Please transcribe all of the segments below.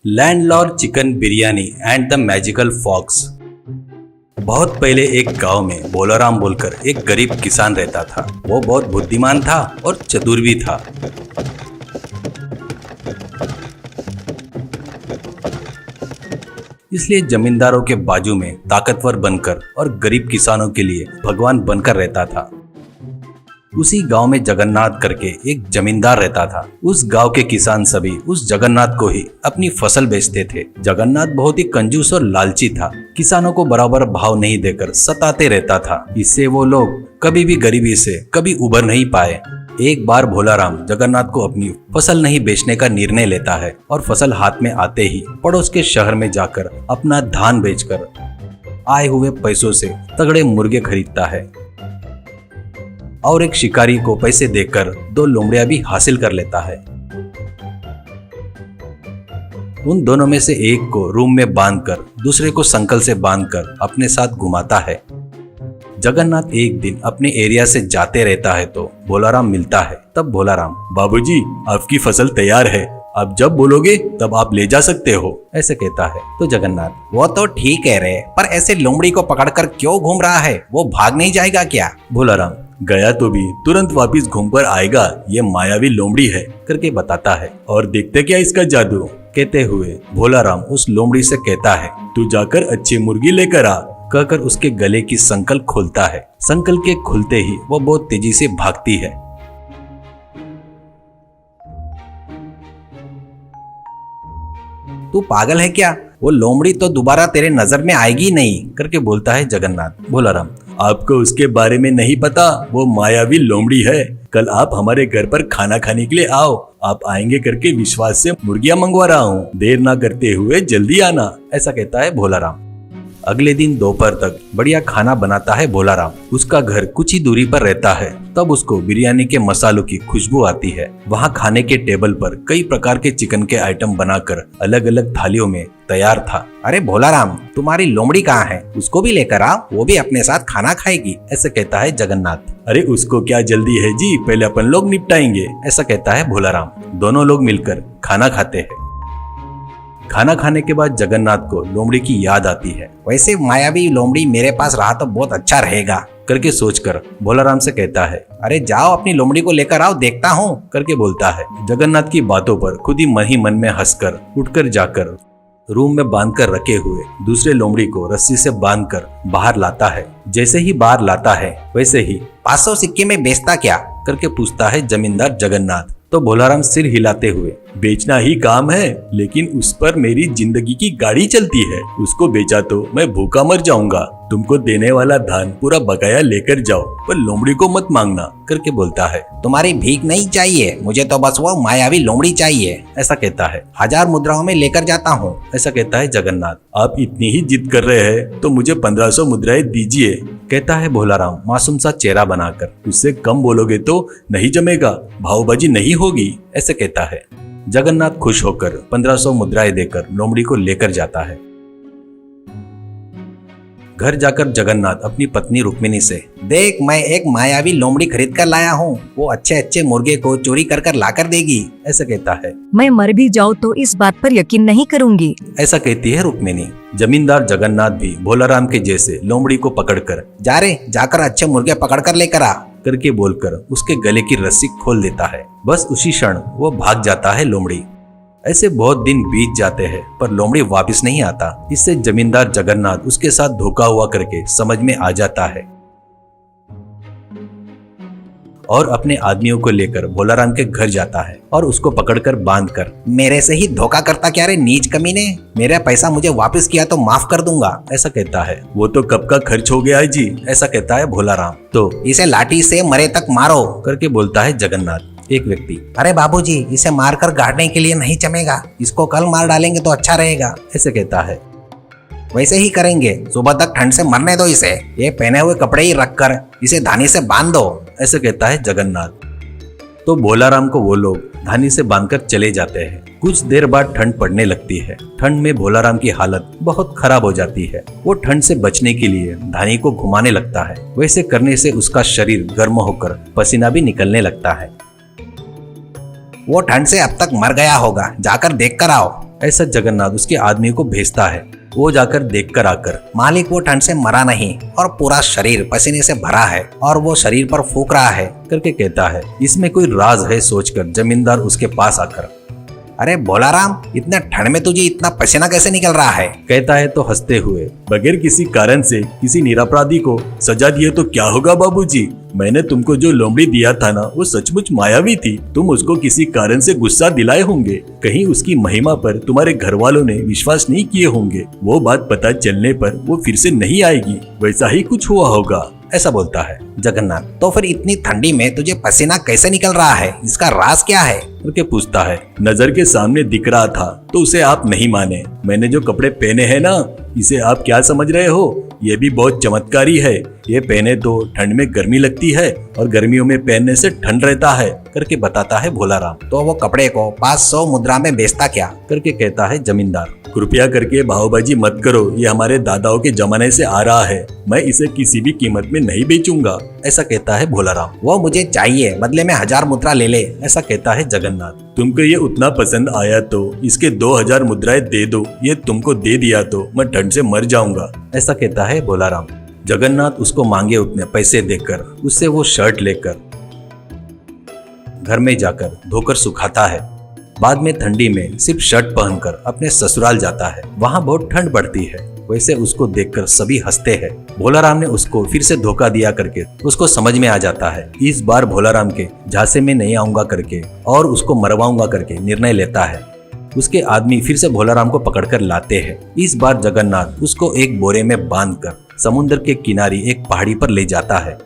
Landlord chicken biryani and the magical fox. बहुत पहले एक गांव में भोलाराम बोलकर एक गरीब किसान रहता था। वो बहुत बुद्धिमान था और चतुर भी था। इसलिए जमींदारों के बाजू में ताकतवर बनकर और गरीब किसानों के लिए भगवान बनकर रहता था। उसी गांव में जगन्नाथ करके एक जमींदार रहता था। उस गांव के किसान सभी उस जगन्नाथ को ही अपनी फसल बेचते थे। जगन्नाथ बहुत ही कंजूस और लालची था। किसानों को बराबर भाव नहीं देकर सताते रहता था। इससे वो लोग कभी भी गरीबी से कभी उबर नहीं पाए। एक बार भोलाराम जगन्नाथ को अपनी फसल नहीं बेचने का निर्णय लेता है और फसल हाथ में आते ही पड़ोस के शहर में जाकर अपना धान बेचकर आए हुए पैसों से तगड़े मुर्गे खरीदता है और एक शिकारी को पैसे देकर 2 लोमड़ियां भी हासिल कर लेता है। उन दोनों में से एक को रूम में बांधकर दूसरे को संकल से बांधकर अपने साथ घुमाता है। जगन्नाथ एक दिन अपने एरिया से जाते रहता है तो भोलाराम मिलता है। तब भोलाराम, बाबूजी आपकी फसल तैयार है, आप जब बोलोगे तब आप ले जा सकते हो, ऐसे कहता है। तो जगन्नाथ, वो तो ठीक कह रहे, पर ऐसे लोमड़ी को पकड़कर क्यों घूम रहा है? वो भाग नहीं जाएगा क्या? भोलाराम, गया तो भी तुरंत वापिस घूमकर आएगा, ये मायावी लोमड़ी है करके बताता है। और देखते क्या इसका जादू। कहते हुए भोलाराम उस लोमड़ी से कहता है, तू जाकर अच्छी मुर्गी लेकर आ, कहकर उसके गले की संकल खोलता है। संकल के खुलते ही वो बहुत तेजी से भागती है। तू पागल है क्या? वो लोमड़ी तो दोबारा तेरे नजर में आएगी नहीं, करके बोलता है जगन्नाथ। भोलाराम, आपको उसके बारे में नहीं पता, वो मायावी लोमड़ी है। कल आप हमारे घर पर खाना खाने के लिए आओ, आप आएंगे करके विश्वास से मुर्गियां मंगवा रहा हूँ, देर ना करते हुए जल्दी आना, ऐसा कहता है भोलाराम। अगले दिन दोपहर तक बढ़िया खाना बनाता है भोलाराम। उसका घर कुछ ही दूरी पर रहता है। तब उसको बिरयानी के मसालों की खुशबू आती है। वहाँ खाने के टेबल पर कई प्रकार के चिकन के आइटम बनाकर अलग अलग थालियों में तैयार था। अरे भोलाराम, तुम्हारी लोमड़ी कहाँ है? उसको भी लेकर आओ, वो भी अपने साथ खाना खाएगी, ऐसे कहता है जगन्नाथ। अरे उसको क्या जल्दी है जी, पहले अपन लोग निपटाएंगे, ऐसा कहता है भोलाराम। दोनों लोग मिलकर खाना खाते हैं। खाना खाने के बाद जगन्नाथ को लोमड़ी की याद आती है। वैसे मायावी लोमड़ी मेरे पास रहा तो बहुत अच्छा रहेगा, करके सोचकर भोलाराम से कहता है, अरे जाओ अपनी लोमड़ी को लेकर आओ, देखता हूँ, करके बोलता है। जगन्नाथ की बातों पर खुद ही मन में हंसकर उठकर जाकर रूम में बांधकर रखे हुए दूसरे लोमड़ी को रस्सी से बांधकर बाहर लाता है। जैसे ही बाहर लाता है वैसे ही 500 सिक्के में बेचता क्या, करके पूछता है जमींदार जगन्नाथ। तो भोलाराम सिर हिलाते हुए, बेचना ही काम है, लेकिन उस पर मेरी जिंदगी की गाड़ी चलती है, उसको बेचा तो मैं भूखा मर जाऊंगा। तुमको देने वाला धान पूरा बकाया लेकर जाओ, पर लोमड़ी को मत मांगना, करके बोलता है। तुम्हारी भीख नहीं चाहिए, मुझे तो बस वो मायावी लोमड़ी चाहिए, ऐसा कहता है। 1000 मुद्राओं में लेकर जाता हूँ, ऐसा कहता है जगन्नाथ। आप इतनी ही जिद कर रहे हैं तो मुझे 1500 मुद्राएं दीजिए, कहता है भोलाराम मासूम सा चेहरा बनाकर। उससे कम बोलोगे तो नहीं जमेगा, भावबाजी नहीं होगी, ऐसे कहता है। जगन्नाथ खुश होकर 1500 मुद्राएं देकर लोमड़ी को लेकर जाता है। घर जाकर जगन्नाथ अपनी पत्नी रुक्मिणी से, देख मैं एक मायावी लोमड़ी खरीद कर लाया हूँ, वो अच्छे अच्छे मुर्गे को चोरी कर कर लाकर देगी, ऐसा कहता है। मैं मर भी जाऊँ तो इस बात पर यकीन नहीं करूँगी, ऐसा कहती है रुक्मिणी। जमींदार जगन्नाथ भी भोलाराम के जैसे लोमड़ी को पकड़कर, जा रे, जाकर अच्छे मुर्गे पकड़ कर लेकर आ, करके बोलकर उसके गले की रस्सी खोल देता है। बस उसी क्षण वो भाग जाता है लोमड़ी। ऐसे बहुत दिन बीत जाते हैं पर लोमड़ी वापस नहीं आता। इससे जमींदार जगन्नाथ उसके साथ धोखा हुआ करके समझ में आ जाता है और अपने आदमियों को लेकर भोलाराम के घर जाता है और उसको पकड़कर बांधकर, मेरे से ही धोखा करता क्या रे नीच कमीने, मेरा पैसा मुझे वापस किया तो माफ कर दूंगा, ऐसा कहता है। वो तो कब का खर्च हो गया है जी, ऐसा कहता है भोलाराम। तो इसे लाठी से मरे तक मारो, करके बोलता है जगन्नाथ। एक व्यक्ति, अरे बाबूजी इसे मारकर गाड़ने के लिए नहीं जमेगा, इसको कल मार डालेंगे तो अच्छा रहेगा, ऐसे कहता है। वैसे ही करेंगे, सुबह तक ठंड से मरने दो इसे, ये पहने हुए कपड़े ही रखकर इसे धानी से बांध दो, ऐसे कहता है जगन्नाथ। तो भोलाराम को वो लोग धानी से बांधकर चले जाते हैं। कुछ देर बाद ठंड पड़ने लगती है। ठंड में भोलाराम की हालत बहुत खराब हो जाती है। वो ठंड से बचने के लिए धानी को घुमाने लगता है। वैसे करने से उसका शरीर गर्म होकर पसीना भी निकलने लगता है। वो ठंड से अब तक मर गया होगा, जाकर देख कर आओ। ऐसा जगन्नाथ उसके आदमी को भेजता है। वो जाकर देखकर आकर, मालिक वो ठंड से मरा नहीं और पूरा शरीर पसीने से भरा है और वो शरीर पर फूंक रहा है करके कहता है। इसमें कोई राज है सोचकर जमींदार उसके पास आकर, अरे भोलाराम, इतने ठंड में तुझे इतना पसीना कैसे निकल रहा है? कहता है तो हंसते हुए, बगैर किसी कारण से किसी निरपराधी को सजा दिए तो क्या होगा बाबूजी? मैंने तुमको जो लोमड़ी दिया था ना, वो सचमुच मायावी थी। तुम उसको किसी कारण से गुस्सा दिलाए होंगे। कहीं उसकी महिमा पर तुम्हारे घर वालों ने विश्वास नहीं किए होंगे। वो बात पता चलने पर वो फिर से नहीं आएगी। वैसा ही कुछ हुआ होगा, ऐसा बोलता है जगन्नाथ। तो फिर इतनी ठंडी में तुझे पसीना कैसे निकल रहा है? इसका राज क्या है? करके पूछता है। नजर के सामने दिख रहा था तो उसे आप नहीं माने। मैंने जो कपड़े पहने हैं ना, इसे आप क्या समझ रहे हो? ये भी बहुत चमत्कारी है। ये पहने तो ठंड में गर्मी लगती है और गर्मियों में पहनने से ठंड रहता है, करके बताता है भोलाराम। तो वो कपड़े को 500 मुद्रा में बेचता क्या? करके कहता है जमींदार। कृपया करके भावबाजी मत करो, ये हमारे दादाओं के जमाने से आ रहा है। मैं इसे किसी भी कीमत में नहीं बेचूंगा, ऐसा कहता है भोलाराम। वो मुझे चाहिए, बदले में 1000 मुद्रा ले ले, ऐसा कहता है जगन्नाथ। तुमको ये उतना पसंद आया तो इसके 2000 मुद्राएं दे दो। ये तुमको दे दिया तो मैं ठंड से मर जाऊंगा, ऐसा कहता है भोलाराम। जगन्नाथ उसको मांगे उतने पैसे देकर उससे वो शर्ट लेकर घर में जाकर धोकर सुखाता है। बाद में ठंडी में सिर्फ शर्ट पहनकर अपने ससुराल जाता है। वहाँ बहुत ठंड पड़ती है। वैसे उसको देखकर सभी हंसते हैं। भोलाराम ने उसको फिर से धोखा दिया करके उसको समझ में आ जाता है। इस बार भोलाराम के झांसे में नहीं आऊंगा करके और उसको मरवाऊंगा करके निर्णय लेता है। उसके आदमी फिर से भोलाराम को पकड़कर लाते हैं। इस बार जगन्नाथ उसको एक बोरे में बांधकर समुद्र के किनारे एक पहाड़ी पर ले जाता है।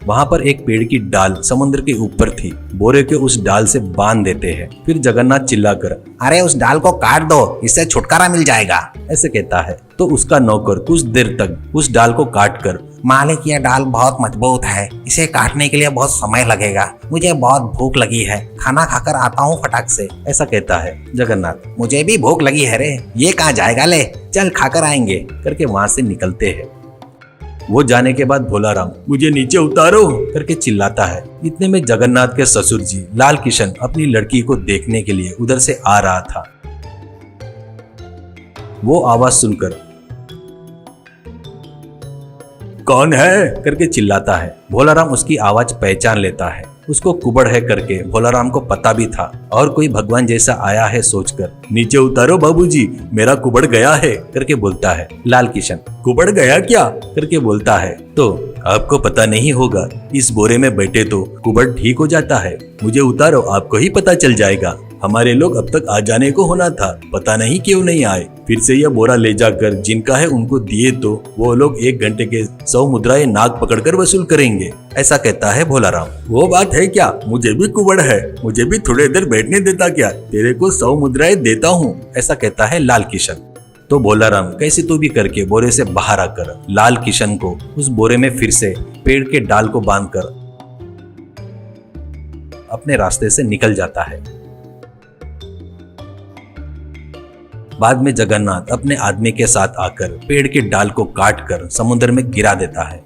वहां पर एक पेड़ की डाल समुद्र के ऊपर थी। बोरे के उस डाल से बांध देते हैं। फिर जगन्नाथ चिल्लाकर, अरे उस डाल को काट दो, इससे छुटकारा मिल जाएगा, ऐसे कहता है। तो उसका नौकर कुछ देर तक उस डाल को काटकर, मालिक ये डाल बहुत मजबूत है, इसे काटने के लिए बहुत समय लगेगा, मुझे बहुत भूख लगी है, खाना खाकर आता हूँ फटाक से, ऐसा कहता है जगन्नाथ। मुझे भी भूख लगी है रे, ये कहाँ जाएगा, ले चल खाकर आएंगे, करके वहां से निकलते हैं। वो जाने के बाद भोलाराम, मुझे नीचे उतारो करके चिल्लाता है। इतने में जगन्नाथ के ससुर जी लाल किशन अपनी लड़की को देखने के लिए उधर से आ रहा था। वो आवाज सुनकर, कौन है करके चिल्लाता है। भोलाराम उसकी आवाज पहचान लेता है। उसको कुबड़ है करके भोलाराम को पता भी था और कोई भगवान जैसा आया है सोचकर, नीचे उतारो बाबूजी, मेरा कुबड़ गया है करके बोलता है। लाल किशन, कुबड़ गया क्या करके बोलता है। तो आपको पता नहीं होगा, इस बोरे में बैठे तो कुबड़ ठीक हो जाता है। मुझे उतारो, आपको ही पता चल जाएगा। हमारे लोग अब तक आ जाने को होना था, पता नहीं क्यों नहीं आए। फिर से यह बोरा ले जाकर जिनका है उनको दिए तो वो लोग 1 घंटे के 100 मुद्राएं नाक पकड़कर वसूल करेंगे, ऐसा कहता है भोलाराम। वो बात है क्या, मुझे भी कुबड़ है, मुझे भी थोड़ी देर बैठने देता क्या, तेरे को 100 मुद्राएं देता हूँ, ऐसा कहता है लाल किशन। तो भोलाराम कैसे तो भी करके बोरे से बाहर आकर लाल किशन को उस बोरे में फिर से पेड़ के डाल को बांधकर अपने रास्ते से निकल जाता है। बाद में जगन्नाथ अपने आदमी के साथ आकर पेड़ के डाल को काटकर समुद्र में गिरा देता है।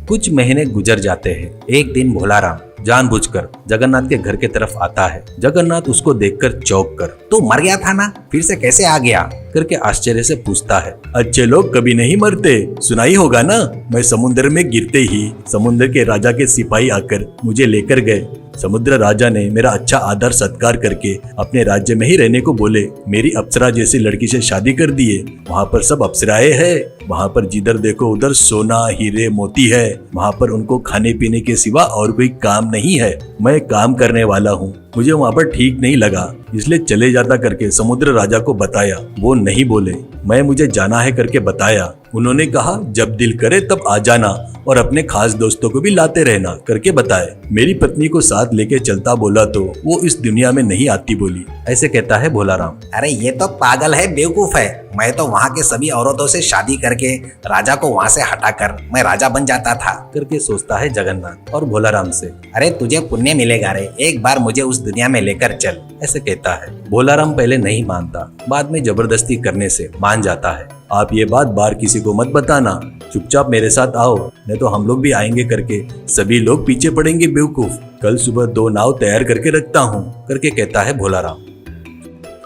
कुछ महीने गुजर जाते हैं। एक दिन भोलाराम जानबूझकर जगन्नाथ के घर के तरफ आता है। जगन्नाथ उसको देखकर चौंक कर, तू मर गया था ना, फिर से कैसे आ गया करके आश्चर्य से पूछता है। अच्छे लोग कभी नहीं मरते, सुना ही होगा ना। मैं समुद्र में गिरते ही समुद्र के राजा के सिपाही आकर मुझे लेकर गए। समुद्र राजा ने मेरा अच्छा आदर सत्कार करके अपने राज्य में ही रहने को बोले। मेरी अप्सरा जैसी लड़की से शादी कर दिए। वहाँ पर सब अप्सराएं हैं। वहाँ पर जिधर देखो उधर सोना हीरे मोती है। वहाँ पर उनको खाने पीने के सिवा और कोई काम नहीं है। मैं काम करने वाला हूँ, मुझे वहाँ पर ठीक नहीं लगा, इसलिए चले जाता करके समुद्र राजा को बताया। वो नहीं बोले। मैं मुझे जाना है करके बताया। उन्होंने कहा जब दिल करे तब आ जाना और अपने खास दोस्तों को भी लाते रहना करके बताए। मेरी पत्नी को साथ लेके चलता बोला तो वो इस दुनिया में नहीं आती बोली, ऐसे कहता है भोलाराम। अरे ये तो पागल है, बेवकूफ है। मैं तो वहाँ के सभी औरतों से शादी करके राजा को वहाँ से हटाकर मैं राजा बन जाता था करके सोचता है जगन्नाथ और भोलाराम से। अरे तुझे पुण्य मिलेगा रे, एक बार मुझे उस दुनिया में लेकर चल, ऐसे कहता है। भोलाराम पहले नहीं मानता, बाद में जबरदस्ती करने से मान जाता है। आप ये बात बाहर किसी को मत बताना, चुपचाप मेरे साथ आओ, नहीं तो हम लोग भी आएंगे करके सभी लोग पीछे पड़ेंगे बेवकूफ। कल सुबह 2 नाव तैयार करके रखता हूँ, करके कहता है भोलाराम।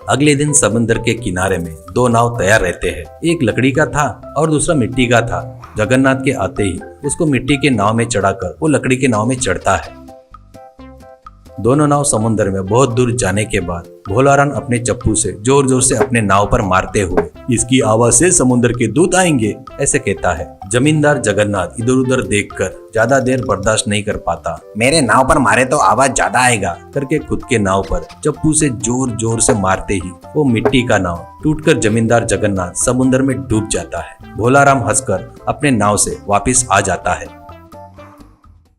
अगले दिन समुद्र के किनारे में 2 नाव तैयार रहते हैं। एक लकड़ी का था और दूसरा मिट्टी का था। जगन्नाथ के आते ही उसको मिट्टी के नाव में चढ़ाकर वो लकड़ी के नाव में चढ़ता है। दोनों नाव समुद्र में बहुत दूर जाने के बाद भोलाराम अपने चप्पू से जोर जोर से अपने नाव पर मारते हुए, इसकी आवाज से समुद्र के दूत आएंगे, ऐसे कहता है। जमींदार जगन्नाथ इधर उधर देखकर ज्यादा देर बर्दाश्त नहीं कर पाता। मेरे नाव पर मारे तो आवाज ज्यादा आएगा, करके खुद के नाव पर चप्पू से जोर जोर से मारते ही वो मिट्टी का नाव टूटकर जमींदार जगन्नाथ समुद्र में डूब जाता है। भोलाराम हंसकर अपने नाव से वापिस आ जाता है।